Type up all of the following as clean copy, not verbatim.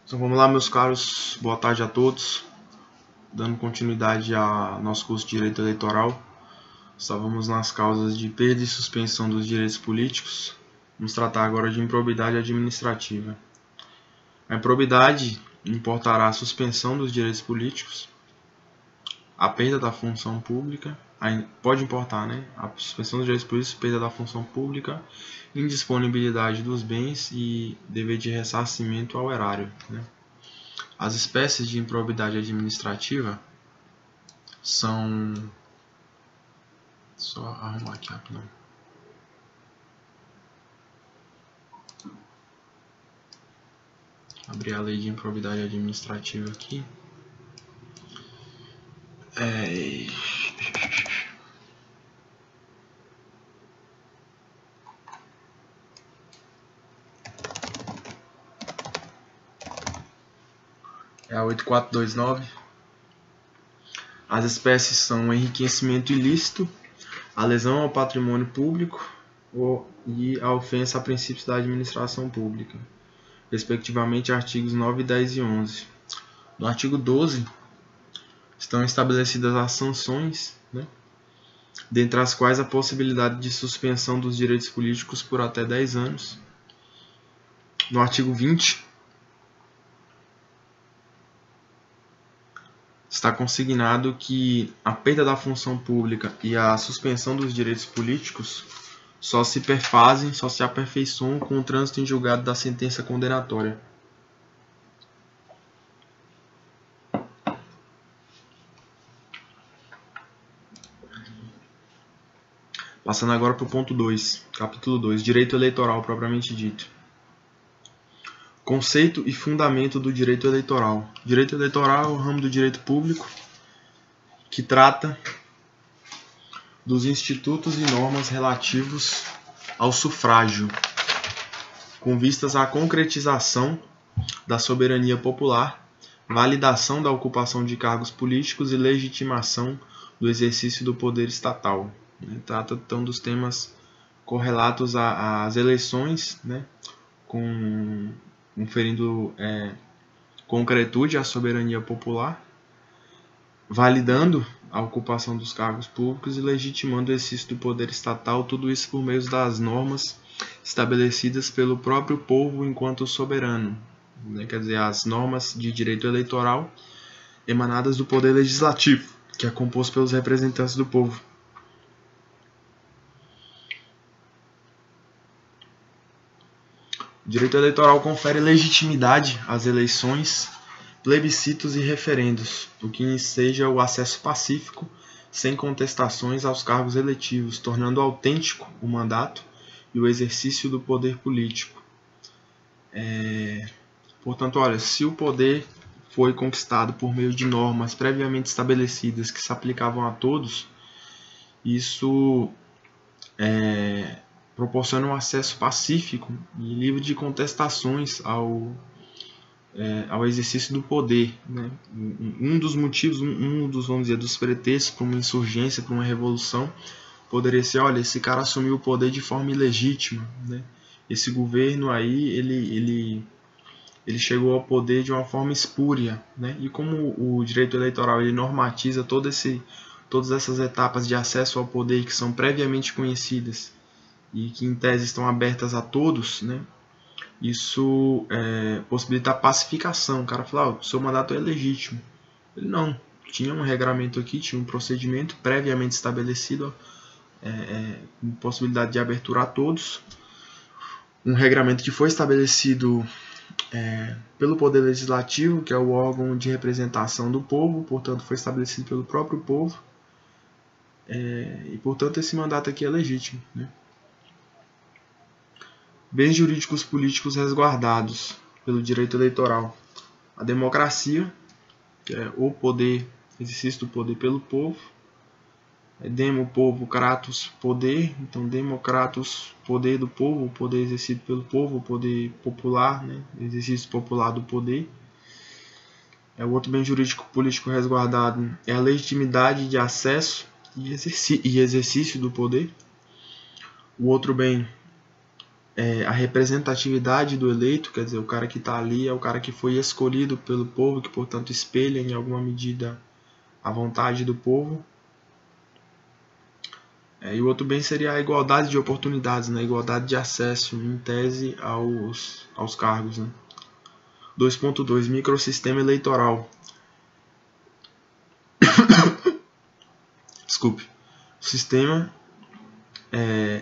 Então vamos lá, meus caros, boa tarde a todos. Dando continuidade ao nosso curso de Direito Eleitoral, estávamos nas causas de perda e suspensão dos direitos políticos. Vamos tratar agora de improbidade administrativa. A improbidade importará a suspensão dos direitos políticos, a perda da função pública, pode importar, né? A suspensão dos direitos políticos, perda da função pública, indisponibilidade dos bens e dever de ressarcimento ao erário, né? As espécies de improbidade administrativa são... Só arrumar aqui rapidão. Abrir a lei de improbidade administrativa aqui. É a 8429. As espécies são o enriquecimento ilícito, a lesão ao patrimônio público e a ofensa a princípios da administração pública, respectivamente artigos 9, 10 e 11. No artigo 12, estão estabelecidas as sanções, né, dentre as quais a possibilidade de suspensão dos direitos políticos por até 10 anos. No artigo 20, está consignado que a perda da função pública e a suspensão dos direitos políticos só se perfazem, só se aperfeiçoam com o trânsito em julgado da sentença condenatória. Passando agora para o ponto 2, capítulo 2, Direito Eleitoral propriamente dito. Conceito e fundamento do direito eleitoral. Direito eleitoral é o ramo do direito público que trata dos institutos e normas relativos ao sufrágio, com vistas à concretização da soberania popular, validação da ocupação de cargos políticos e legitimação do exercício do poder estatal. Trata então dos correlatos às eleições, né, conferindo concretude à soberania popular, validando a ocupação dos cargos públicos e legitimando o exercício do poder estatal, tudo isso por meio das normas estabelecidas pelo próprio povo enquanto soberano, né? Quer dizer, as normas de direito eleitoral emanadas do poder legislativo, que é composto pelos representantes do povo. O direito eleitoral confere legitimidade às eleições, plebiscitos e referendos, o que enseja o acesso pacífico, sem contestações aos cargos eletivos, tornando autêntico o mandato e o exercício do poder político. Portanto, olha, se o poder foi conquistado por meio de normas previamente estabelecidas que se aplicavam a todos, isso proporciona um acesso pacífico e livre de contestações ao exercício do poder, né? Um dos motivos, vamos dizer, dos pretextos para uma insurgência, para uma revolução, poderia ser, olha, esse cara assumiu o poder de forma ilegítima, né? Esse governo aí, ele chegou ao poder de uma forma espúria, né? E como o direito eleitoral ele normatiza todas essas etapas de acesso ao poder que são previamente conhecidas e que em tese estão abertas a todos, né? Isso possibilita a pacificação. O cara fala, o seu mandato é legítimo. Ele não, tinha um regramento aqui, tinha um procedimento previamente estabelecido, com possibilidade de abertura a todos. Um regramento que foi estabelecido pelo Poder Legislativo, que é o órgão de representação do povo, portanto foi estabelecido pelo próprio povo, e portanto esse mandato aqui é legítimo, né? Bens jurídicos políticos resguardados pelo direito eleitoral. A democracia, que é o poder, exercício do poder pelo povo. Demo, povo, kratos, poder. Então, democratos, poder do povo, poder exercido pelo povo, poder popular, né? Exercício popular do poder. O outro bem jurídico político resguardado é a legitimidade de acesso e exercício do poder. O outro bem a representatividade do eleito, quer dizer, o cara que está ali é o cara que foi escolhido pelo povo, que portanto espelha em alguma medida a vontade do povo. E o outro bem seria a igualdade de oportunidades, né? Igualdade de acesso, em tese, aos cargos. Né? 2.2 Microsistema eleitoral. Desculpe. O sistema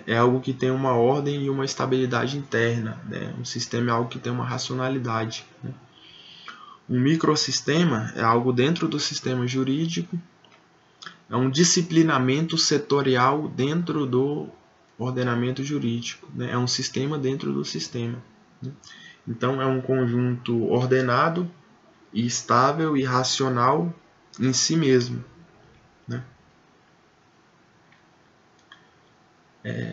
é algo que tem uma ordem e uma estabilidade interna. Né? Um sistema é algo que tem uma racionalidade. Né? Um microsistema é algo dentro do sistema jurídico. É um disciplinamento setorial dentro do ordenamento jurídico. Né? É um sistema dentro do sistema. Né? Então, é um conjunto ordenado, estável e racional em si mesmo. Né?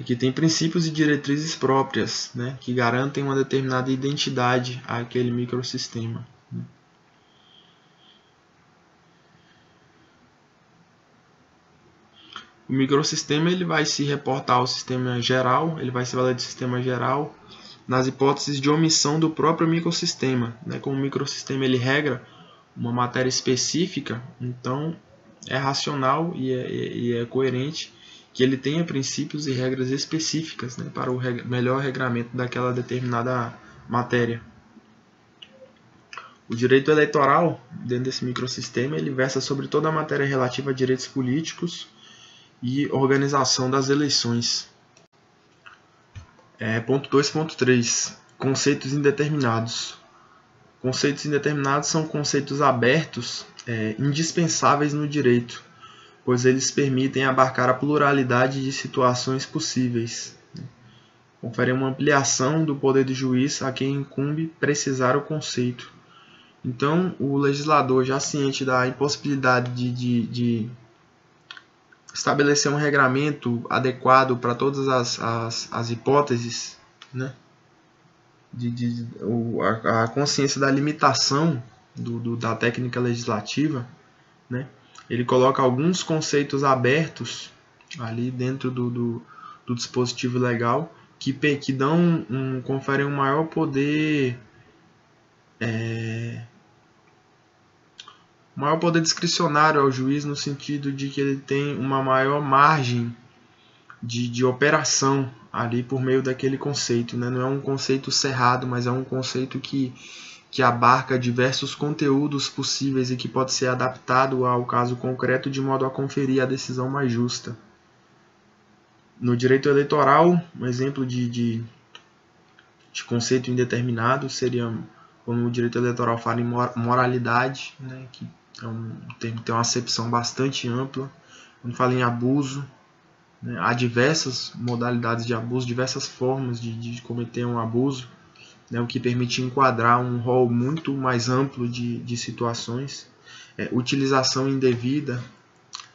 Que tem princípios e diretrizes próprias, né? Que garantem uma determinada identidade àquele microsistema. Né? O microsistema ele vai se reportar ao sistema geral, ele vai se valer do sistema geral nas hipóteses de omissão do próprio microsistema. Né? Como o microsistema ele regra uma matéria específica, então é racional e é coerente que ele tenha princípios e regras específicas, né, para o melhor regramento daquela determinada matéria. O direito eleitoral, dentro desse microsistema, ele versa sobre toda a matéria relativa a direitos políticos e organização das eleições. Ponto 2.3. Conceitos indeterminados. Conceitos indeterminados são conceitos abertos, indispensáveis no direito, pois eles permitem abarcar a pluralidade de situações possíveis. Conferem uma ampliação do poder do juiz a quem incumbe precisar o conceito. Então, o legislador, já ciente da impossibilidade de estabelecer um regramento adequado para todas as hipóteses, né? A consciência da limitação da técnica legislativa, né? Ele coloca alguns conceitos abertos ali dentro do dispositivo legal que conferem um maior poder discricionário ao juiz, no sentido de que ele tem uma maior margem de operação ali por meio daquele conceito. Né? Não é um conceito cerrado, mas é um conceito que abarca diversos conteúdos possíveis e que pode ser adaptado ao caso concreto de modo a conferir a decisão mais justa. No direito eleitoral, um exemplo de conceito indeterminado seria quando o direito eleitoral fala em moralidade, né, que é um termo que tem uma acepção bastante ampla. Quando fala em abuso, né, há diversas modalidades de abuso, diversas formas de cometer um abuso, né, o que permite enquadrar um rol muito mais amplo de situações. Utilização indevida,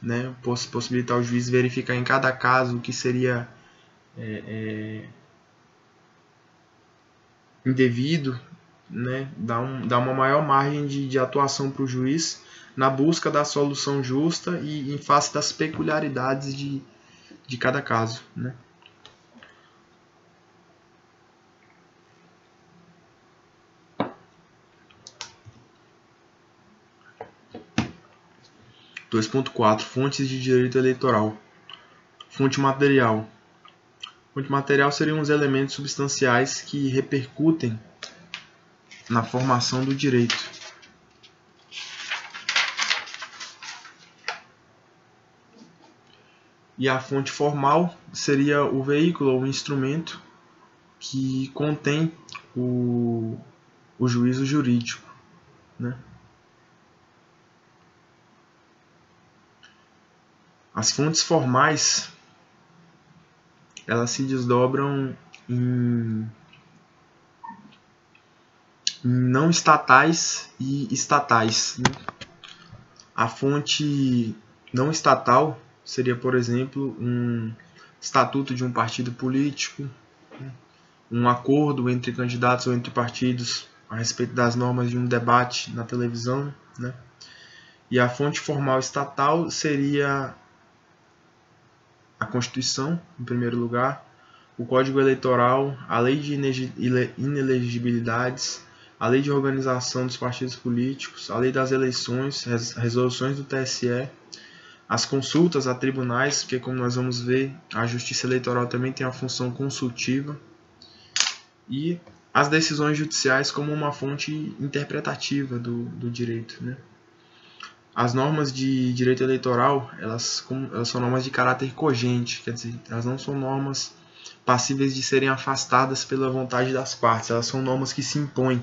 né, possibilitar o juiz verificar em cada caso o que seria indevido, né, dá uma maior margem de atuação para o juiz na busca da solução justa e em face das peculiaridades de cada caso. Né. Fontes de direito eleitoral. Fonte material. Fonte material seriam os elementos substanciais que repercutem na formação do direito. E a fonte formal seria o veículo ou o instrumento que contém o juízo jurídico. Né? As fontes formais elas se desdobram em não estatais e estatais. Né? A fonte não estatal seria, por exemplo, um estatuto de um partido político, um acordo entre candidatos ou entre partidos a respeito das normas de um debate na televisão. Né? E a fonte formal estatal seria a Constituição, em primeiro lugar, o Código Eleitoral, a Lei de Inelegibilidades, a Lei de Organização dos Partidos Políticos, a Lei das Eleições, resoluções do TSE, as consultas a tribunais, porque como nós vamos ver, a Justiça Eleitoral também tem a função consultiva, e as decisões judiciais como uma fonte interpretativa do direito, né? As normas de direito eleitoral, elas são normas de caráter cogente, quer dizer, elas não são normas passíveis de serem afastadas pela vontade das partes, elas são normas que se impõem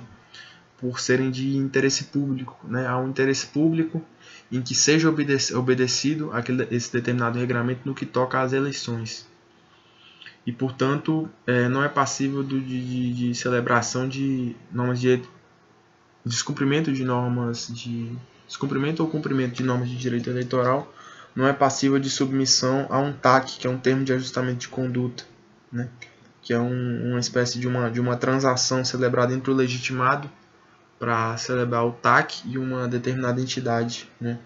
por serem de interesse público, né? Há um interesse público em que seja obedecido esse determinado regramento no que toca às eleições. E, portanto, não é passível de celebração de normas de descumprimento de normas de descumprimento ou cumprimento de normas de direito eleitoral não é passível de submissão a um TAC, que é um termo de ajustamento de conduta, né? Que é uma espécie de uma transação celebrada entre o legitimado para celebrar o TAC e uma determinada entidade, né?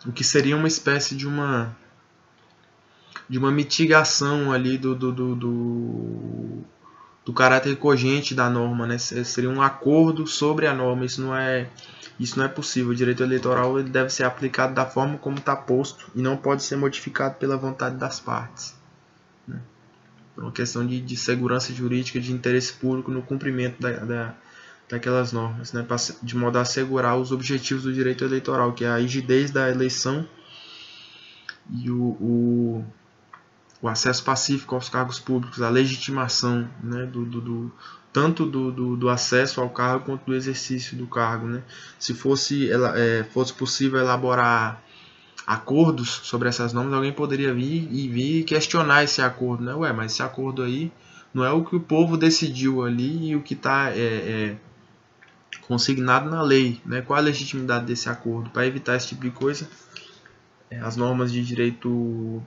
O que seria uma espécie de uma mitigação ali do caráter cogente da norma, né? Seria um acordo sobre a norma. Isso não é possível. O direito eleitoral ele deve ser aplicado da forma como está posto e não pode ser modificado pela vontade das partes, né? Por uma questão de segurança jurídica, de interesse público no cumprimento daquelas normas, né? De modo a assegurar os objetivos do direito eleitoral, que é a rigidez da eleição e o acesso pacífico aos cargos públicos, a legitimação, né, tanto do acesso ao cargo quanto do exercício do cargo, né? Se fosse possível elaborar acordos sobre essas normas, alguém poderia vir questionar esse acordo, né? Ué, mas esse acordo aí não é o que o povo decidiu ali e o que está consignado na lei, né? Qual a legitimidade desse acordo? Para evitar esse tipo de coisa, as normas de direito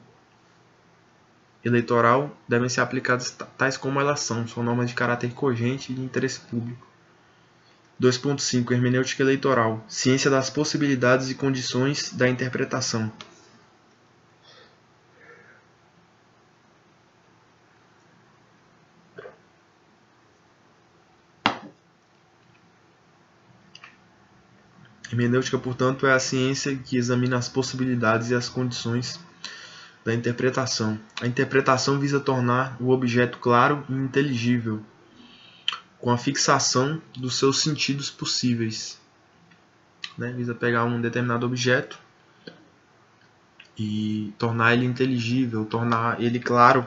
eleitoral devem ser aplicadas tais como elas são normas de caráter cogente e de interesse público. 2.5 Hermenêutica eleitoral, ciência das possibilidades e condições da interpretação. Hermenêutica, portanto, é a ciência que examina as possibilidades e as condições da interpretação. A interpretação visa tornar o objeto claro e inteligível, com a fixação dos seus sentidos possíveis, né? Visa pegar um determinado objeto e tornar ele inteligível, tornar ele claro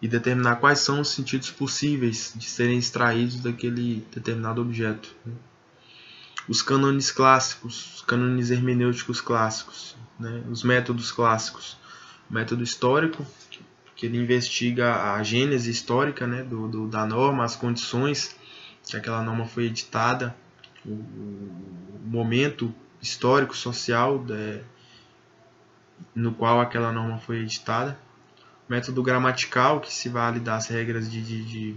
e determinar quais são os sentidos possíveis de serem extraídos daquele determinado objeto, né? Os cânones clássicos, os cânones hermenêuticos clássicos, né? Os métodos clássicos. O método histórico, que ele investiga a gênese histórica, né, da norma, as condições que aquela norma foi editada, o momento histórico, social no qual aquela norma foi editada. O método gramatical, que se vale das regras de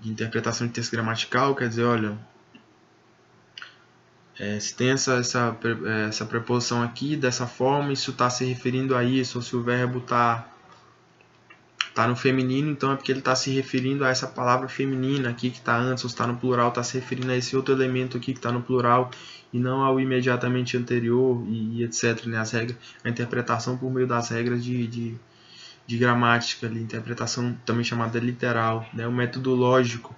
interpretação de texto gramatical, quer dizer, olha, se tem essa preposição aqui, dessa forma, isso está se referindo a isso, ou se o verbo está no feminino, então é porque ele está se referindo a essa palavra feminina aqui que está antes, ou se está no plural, está se referindo a esse outro elemento aqui que está no plural, e não ao imediatamente anterior, e etc. Né? A interpretação por meio das regras de gramática, interpretação também chamada literal, né? O método lógico,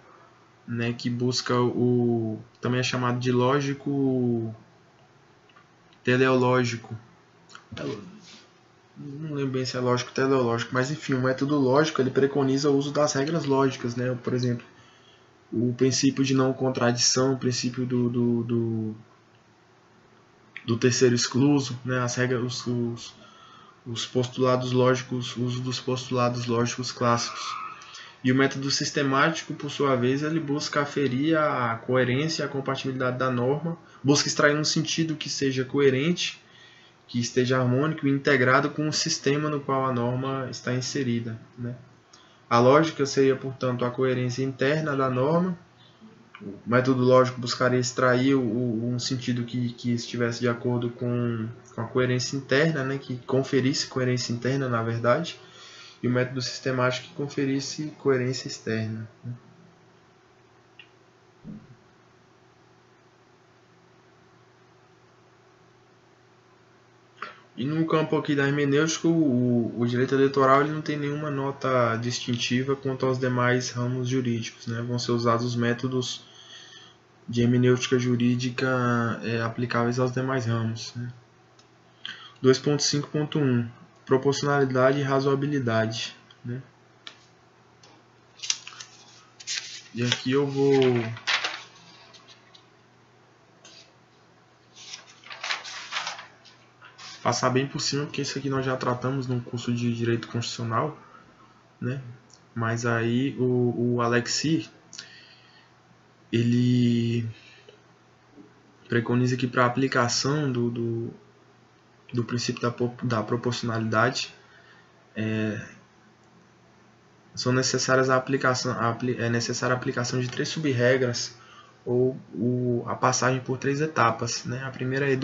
né, que busca também é chamado de lógico teleológico. Não lembro bem se é lógico teleológico, mas enfim, o método lógico ele preconiza o uso das regras lógicas, né? Por exemplo, o princípio de não contradição, o princípio do terceiro excluso, né? As regras, os postulados lógicos, o uso dos postulados lógicos clássicos. E o método sistemático, por sua vez, ele busca aferir a coerência e a compatibilidade da norma, busca extrair um sentido que seja coerente, que esteja harmônico e integrado com o sistema no qual a norma está inserida, né? A lógica seria, portanto, a coerência interna da norma. O método lógico buscaria extrair um sentido que estivesse de acordo com a coerência interna, né, que conferisse coerência interna, na verdade, e o método sistemático que conferisse coerência externa. E no campo aqui da hermenêutica, o direito eleitoral ele não tem nenhuma nota distintiva quanto aos demais ramos jurídicos, né? Vão ser usados os métodos de hermenêutica jurídica aplicáveis aos demais ramos, né? 2.5.1 Proporcionalidade e razoabilidade, né? E aqui eu vou passar bem por cima, porque isso aqui nós já tratamos no curso de Direito Constitucional, né? Mas aí o Alexis, ele preconiza que para a aplicação do princípio da proporcionalidade são necessárias é necessária a aplicação de 3 sub-regras ou a passagem por 3 etapas, né? A primeira é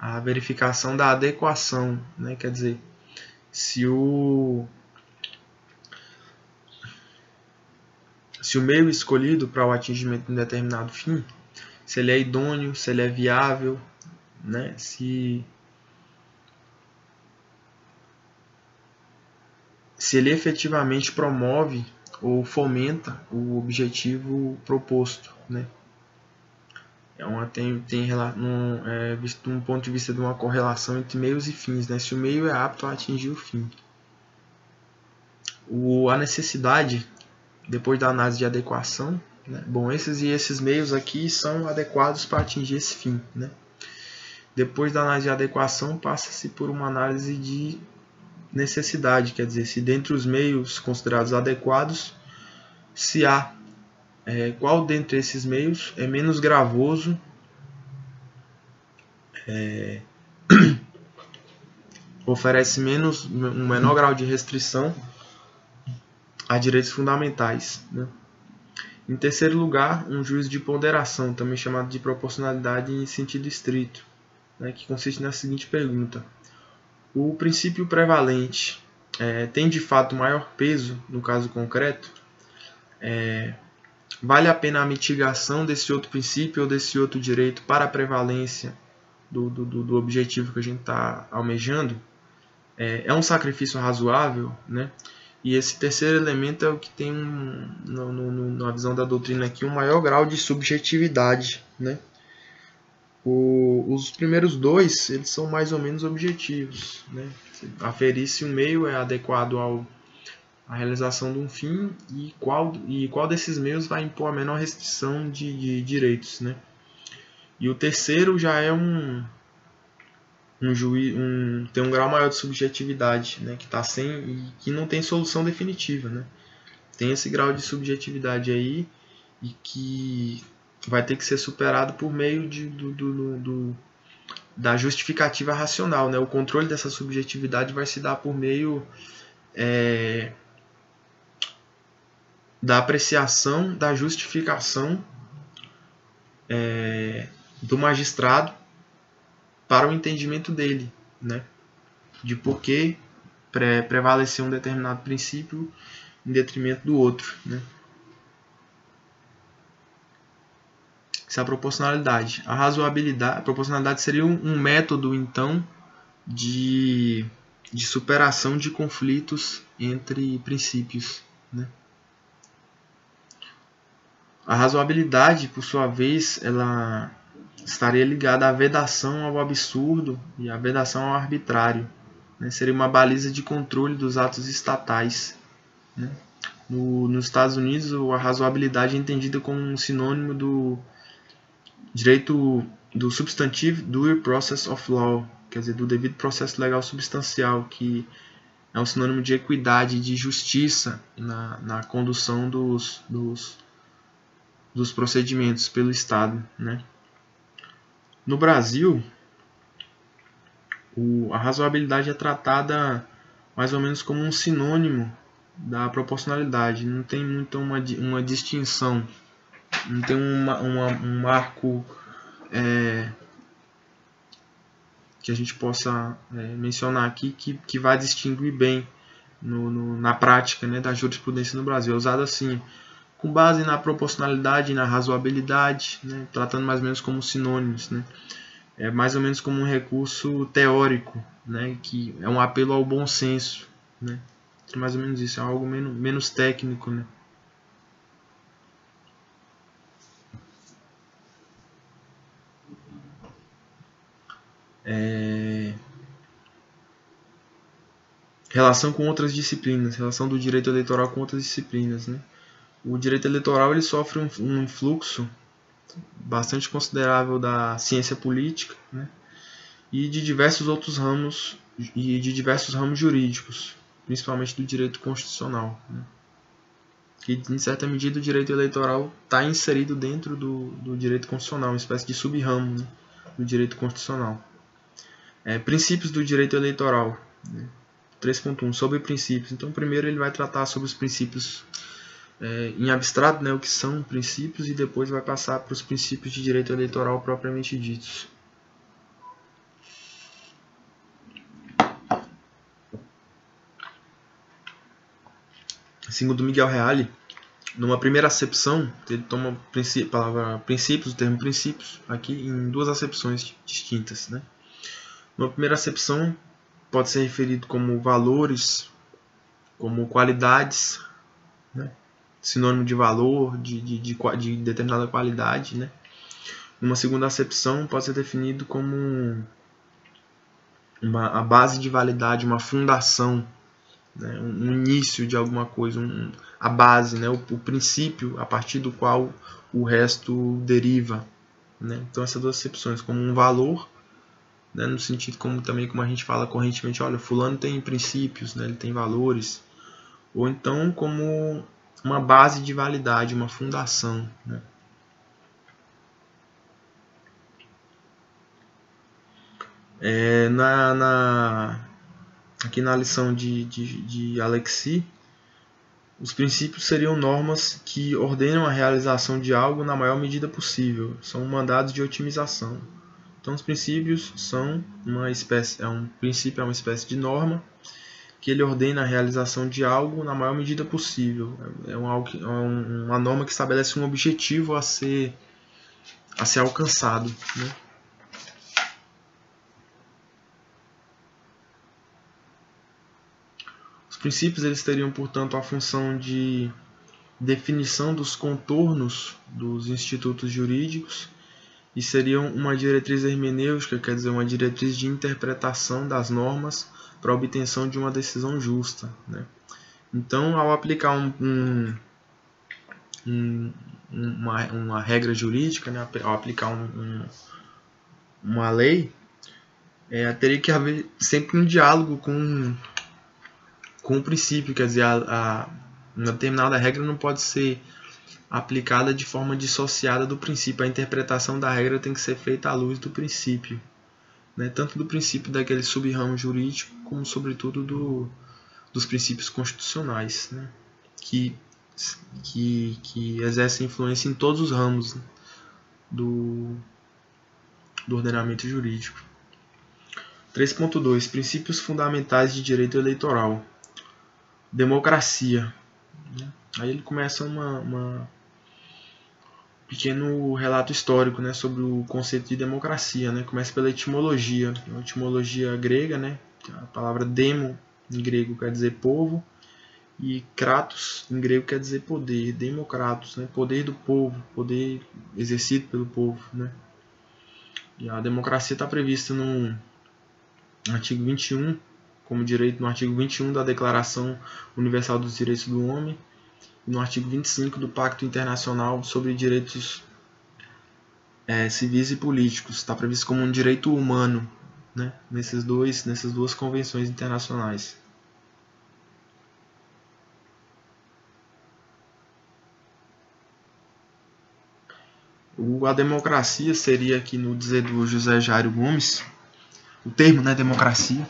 a verificação da adequação, né? Quer dizer, se o meio escolhido para o atingimento de um determinado fim, se ele é idôneo, se ele é viável, né? Se ele efetivamente promove ou fomenta o objetivo proposto, né? Visto um ponto de vista de uma correlação entre meios e fins, né? Se o meio é apto a atingir o fim. A necessidade, depois da análise de adequação, né? Bom, esses meios aqui são adequados para atingir esse fim, né? Depois da análise de adequação, passa-se por uma análise de necessidade, quer dizer, se dentre os meios considerados adequados, se há qual dentre esses meios é menos gravoso, oferece um menor grau de restrição a direitos fundamentais, né? Em terceiro lugar, um juízo de ponderação, também chamado de proporcionalidade em sentido estrito, né, que consiste na seguinte pergunta: o princípio prevalente tem de fato maior peso no caso concreto? Vale a pena a mitigação desse outro princípio ou desse outro direito para a prevalência do objetivo que a gente está almejando? É um sacrifício razoável, né? E esse terceiro elemento é o que tem, na visão da doutrina aqui, um maior grau de subjetividade, né? Os primeiros dois, eles são mais ou menos objetivos, né? Aferir se o meio é adequado à realização de um fim e qual desses meios vai impor a menor restrição de direitos, né? E o terceiro já é tem um grau maior de subjetividade, né? Que não tem solução definitiva, né? Tem esse grau de subjetividade aí e que vai ter que ser superado por meio da justificativa racional, né? O controle dessa subjetividade vai se dar por meio da apreciação, da justificação do magistrado para o entendimento dele, né? De por que prevalecer um determinado princípio em detrimento do outro, né? Essa é a proporcionalidade. A proporcionalidade seria um método, então, de superação de conflitos entre princípios, né? A razoabilidade, por sua vez, ela estaria ligada à vedação ao absurdo e à vedação ao arbitrário, né? Seria uma baliza de controle dos atos estatais, né? Nos Estados Unidos, a razoabilidade é entendida como um sinônimo do direito do substantive due process of law, quer dizer, do devido processo legal substancial, que é um sinônimo de equidade e de justiça na condução dos procedimentos pelo Estado, né? No Brasil, a razoabilidade é tratada mais ou menos como um sinônimo da proporcionalidade. Não tem muito uma distinção, não tem um marco que a gente possa mencionar aqui que vai distinguir bem na prática, né, da jurisprudência no Brasil. É usado assim, com base na proporcionalidade e na razoabilidade, né, tratando mais ou menos como sinônimos, né. É mais ou menos como um recurso teórico, né, que é um apelo ao bom senso, né. É mais ou menos isso, é algo menos técnico, né. Relação com outras disciplinas, relação do direito eleitoral com outras disciplinas, né. O direito eleitoral ele sofre um influxo bastante considerável da ciência política, né, e de diversos outros ramos jurídicos, principalmente do direito constitucional, né. Que em certa medida o direito eleitoral está inserido dentro do direito constitucional, uma espécie de sub-ramo, né, do direito constitucional. Princípios do direito eleitoral, né. 3.1 sobre princípios. Então, primeiro ele vai tratar sobre os princípios em abstrato, né, o que são princípios, e depois vai passar para os princípios de direito eleitoral propriamente ditos. Segundo Miguel Reale, numa primeira acepção, ele toma a palavra princípios, o termo princípios, aqui em duas acepções distintas, né. Numa primeira acepção, pode ser referido como valores, como qualidades, né, sinônimo de valor, de determinada qualidade, né. Numa segunda acepção, pode ser definido como a base de validade, uma fundação, né, um início de alguma coisa, a base, né, o princípio a partir do qual o resto deriva, né. Então essas duas acepções, como um valor, né, no sentido como a gente fala correntemente, olha, fulano tem princípios, né, ele tem valores, ou então como uma base de validade, uma fundação, né. Aqui na lição de Alexis, os princípios seriam normas que ordenam a realização de algo na maior medida possível. São mandados de otimização. Então, os princípios são um princípio é uma espécie de norma que ele ordena a realização de algo na maior medida possível. É uma norma que estabelece um objetivo a ser alcançado, né? Os princípios eles teriam, portanto, a função de definição dos contornos dos institutos jurídicos e seriam uma diretriz hermenêutica, quer dizer, uma diretriz de interpretação das normas para a obtenção de uma decisão justa, né? Então, ao aplicar uma regra jurídica, né, ao aplicar uma lei, teria que haver sempre um diálogo com o princípio, quer dizer, uma determinada regra não pode ser aplicada de forma dissociada do princípio. A interpretação da regra tem que ser feita à luz do princípio, né? Tanto do princípio daquele sub-ramo jurídico, como sobretudo dos princípios constitucionais, né? que exercem influência em todos os ramos, né, do ordenamento jurídico. 3.2 Princípios fundamentais de direito eleitoral. Democracia. Aí ele começa um pequeno relato histórico, né, sobre o conceito de democracia, né? Começa pela etimologia, a etimologia grega, né? A palavra demo em grego quer dizer povo e kratos em grego quer dizer poder, democratos, né? Poder do povo, poder exercido pelo povo, né? E a democracia está prevista no artigo 21 como direito no artigo 21 da Declaração Universal dos Direitos do Homem e no artigo 25 do Pacto Internacional sobre Direitos Civis e Políticos. Está previsto como um direito humano, né, nessas duas convenções internacionais. A democracia seria aqui no dizer do José Jairo Gomes, o termo, né, democracia,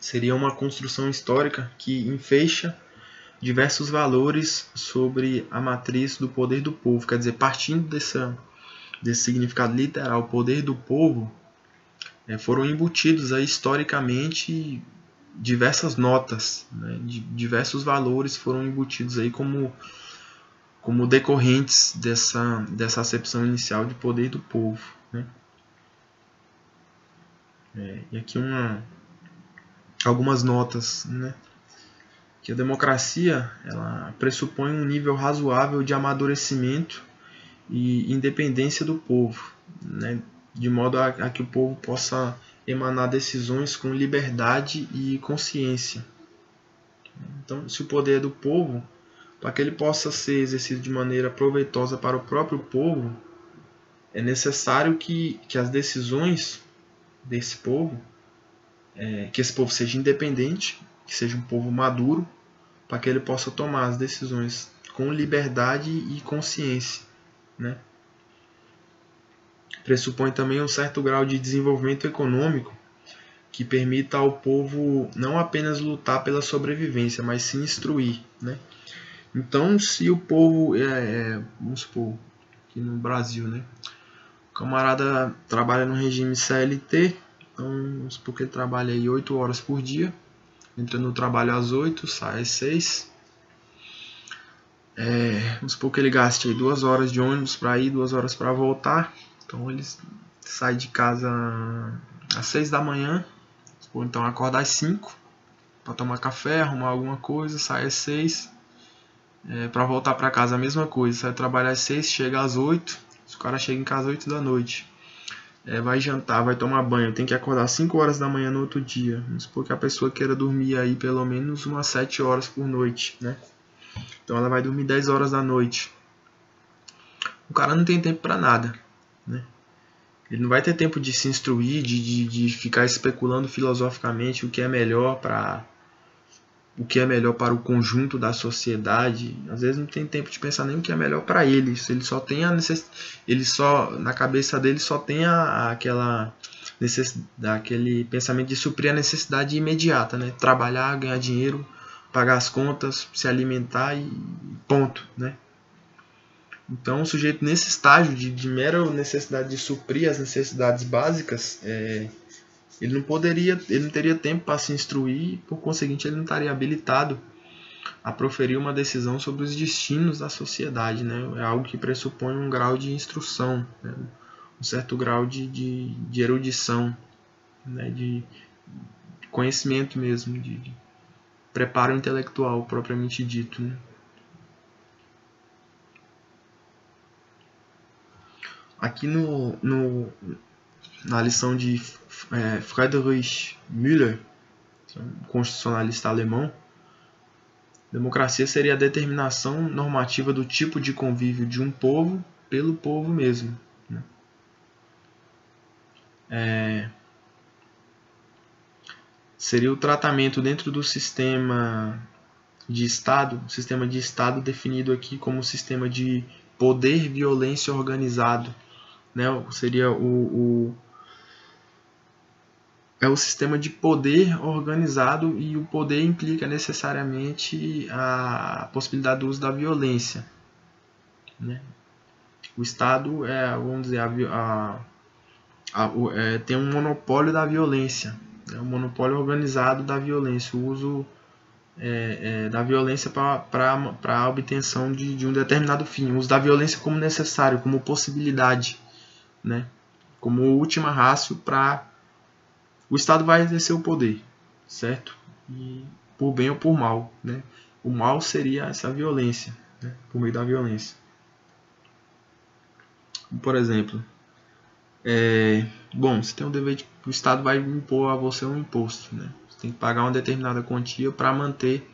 seria uma construção histórica que enfeixa diversos valores sobre a matriz do poder do povo. Quer dizer, partindo desse significado literal, poder do povo, foram embutidos aí, historicamente, diversas notas, né, diversos valores foram embutidos aí como decorrentes dessa acepção inicial de poder do povo, né? E aqui algumas notas, né? Que a democracia, ela pressupõe um nível razoável de amadurecimento e independência do povo, né? De modo a que o povo possa emanar decisões com liberdade e consciência. Então, se o poder é do povo, para que ele possa ser exercido de maneira proveitosa para o próprio povo, é necessário que as decisões desse povo, que esse povo seja independente, que seja um povo maduro, para que ele possa tomar as decisões com liberdade e consciência, né? Pressupõe também um certo grau de desenvolvimento econômico que permita ao povo não apenas lutar pela sobrevivência, mas se instruir, né? Então, se o povo, vamos supor, aqui no Brasil, né? O camarada trabalha no regime CLT, então vamos supor que ele trabalha aí 8 horas por dia, entra no trabalho às 8, sai às 6. Vamos supor que ele gaste aí 2 horas de ônibus para ir, 2 horas para voltar. Então ele sai de casa às 6 da manhã, ou então acorda às 5 para tomar café, arrumar alguma coisa, sai às 6. Para voltar para casa a mesma coisa, sai trabalhar às 6, chega às 8. O cara chega em casa às 8 da noite. Vai jantar, vai tomar banho, tem que acordar às 5 horas da manhã no outro dia. Vamos supor que a pessoa queira dormir aí pelo menos umas 7 horas por noite, né? Então ela vai dormir 10 horas da noite. O cara não tem tempo para nada, né? Ele não vai ter tempo de se instruir, de ficar especulando filosoficamente o que é melhor para o conjunto da sociedade. Às vezes não tem tempo de pensar nem o que é melhor para ele. Ele só tem na cabeça dele só tem aquele pensamento de suprir a necessidade imediata, né? Trabalhar, ganhar dinheiro, pagar as contas, se alimentar e ponto, né? Então, o sujeito nesse estágio de mera necessidade de suprir as necessidades básicas, ele não teria tempo para se instruir e, por conseguinte, ele não estaria habilitado a proferir uma decisão sobre os destinos da sociedade, né? É algo que pressupõe um grau de instrução, né? Um certo grau de erudição, né? De conhecimento mesmo, de preparo intelectual propriamente dito, né? Aqui na lição de Friedrich Müller, um constitucionalista alemão, democracia seria a determinação normativa do tipo de convívio de um povo pelo povo mesmo, né? Seria o tratamento dentro do sistema de Estado definido aqui como sistema de poder, violência organizado, né? Seria o sistema de poder organizado, e o poder implica necessariamente a possibilidade do uso da violência, né? O Estado vamos dizer, tem um monopólio da violência, um monopólio organizado da violência, o uso da violência para a obtenção de um determinado fim, o uso da violência como necessário, como possibilidade, né? Como última ratio para o Estado vai exercer o poder, certo? E por bem ou por mal, né? O mal seria essa violência, né? Por meio da violência. Por exemplo, você tem o dever o Estado vai impor a você um imposto, né? Você tem que pagar uma determinada quantia para manter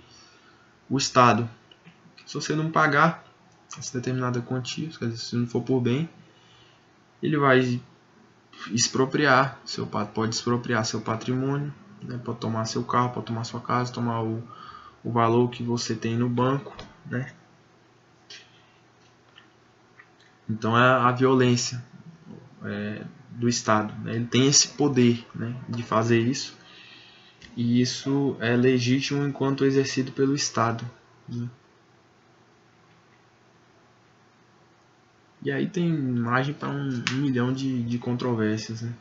o Estado. Se você não pagar essa determinada quantia, quer dizer, se não for por bem, ele vai pode expropriar seu patrimônio, né? Pode tomar seu carro, pode tomar sua casa, tomar o valor que você tem no banco, né? Então é a violência do Estado, né? Ele tem esse poder, né, de fazer isso. e isso é legítimo enquanto exercido pelo Estado, né? E aí tem margem para um milhão de controvérsias, né?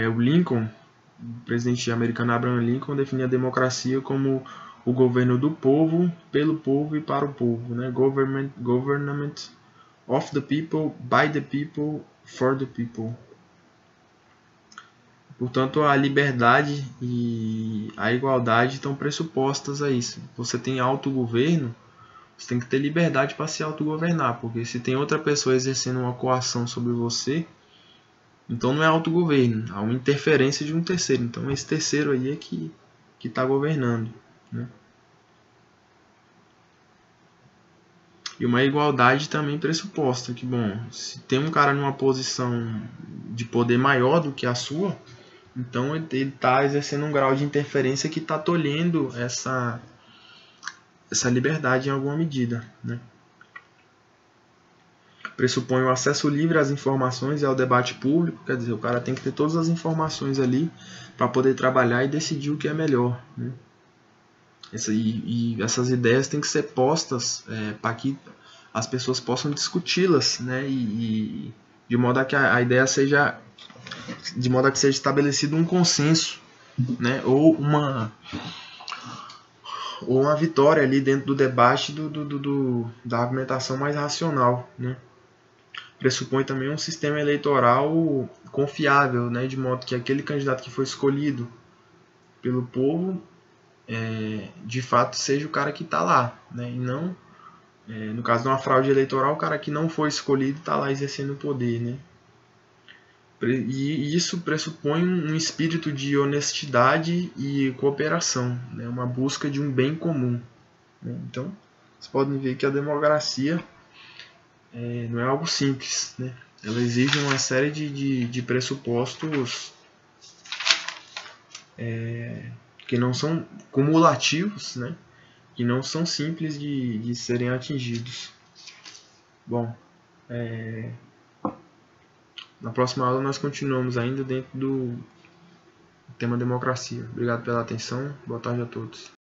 O Lincoln, o presidente americano Abraham Lincoln, definia a democracia como o governo do povo, pelo povo e para o povo, né? Government of the people, by the people, for the people. Portanto, a liberdade e a igualdade estão pressupostas a isso. Você tem autogoverno, você tem que ter liberdade para se autogovernar, porque se tem outra pessoa exercendo uma coação sobre você, então não é autogoverno, há uma interferência de um terceiro. Então esse terceiro aí é que está governando, né? E uma igualdade também pressuposta, que bom, se tem um cara numa posição de poder maior do que a sua, então ele está exercendo um grau de interferência que está tolhendo essa liberdade em alguma medida, né? Pressupõe o acesso livre às informações e ao debate público, quer dizer, o cara tem que ter todas as informações ali para poder trabalhar e decidir o que é melhor, né? E essas ideias têm que ser postas para que as pessoas possam discuti-las, né? E de modo a que a ideia seja, de modo a que seja estabelecido um consenso, né? Ou uma vitória ali dentro do debate da argumentação mais racional, né? Pressupõe também um sistema eleitoral confiável, né? De modo que aquele candidato que foi escolhido pelo povo de fato seja o cara que está lá, né? E não, no caso de uma fraude eleitoral, o cara que não foi escolhido está lá exercendo o poder, né? E isso pressupõe um espírito de honestidade e cooperação, né? Uma busca de um bem comum, né? Então, vocês podem ver que a democracia não é algo simples, né? Ela exige uma série de pressupostos que não são cumulativos, né? Que não são simples de serem atingidos. Bom, na próxima aula nós continuamos ainda dentro do tema democracia. Obrigado pela atenção, boa tarde a todos.